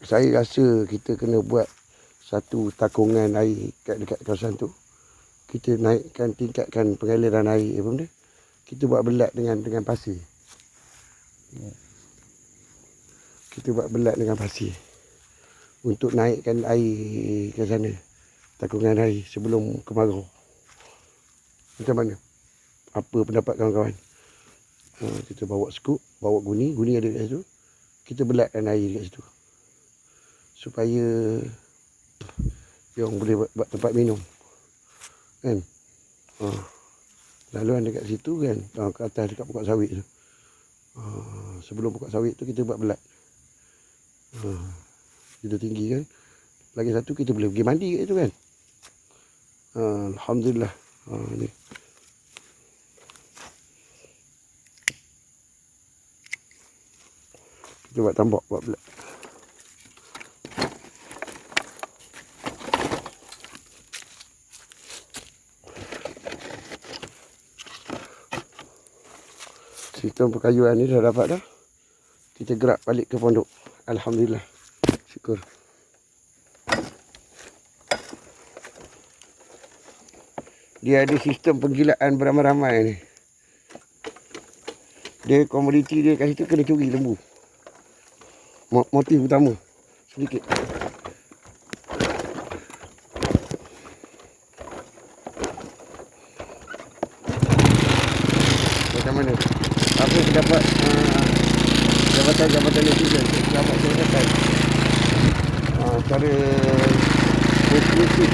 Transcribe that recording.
Saya rasa kita kena buat satu takungan air dekat kawasan tu. Kita naikkan, tingkatkan pengaliran air. Apa benda? Kita buat belat dengan pasir. Kita buat belat dengan pasir untuk naikkan air ke sana. Takungan air sebelum kemarau. Macam mana? Apa pendapat kawan-kawan? Kita bawa skop, bawa guni ada kat situ. Kita belatkan air kat situ. Supaya dia orang boleh buat tempat minum. Kan? Laluan dekat situ kan. Ke atas dekat pokok sawit tu. Sebelum pokok sawit tu kita buat belat. Kita tinggi kan. Lagi satu kita boleh pergi mandi kat situ kan. Alhamdulillah. Ni. Kita buat tambak, buat belat. Sistem perkayuan ni dah dapat dah. Kita gerak balik ke pondok. Alhamdulillah. Syukur. Dia ada sistem penggilaan beramai-ramai ni. Dia komoditi dia kat situ kena curi lembu. Motif utama. Sedikit. Macam mana? Apa pendapat jabatan netizen? Pendapat saya kata cara eksklusif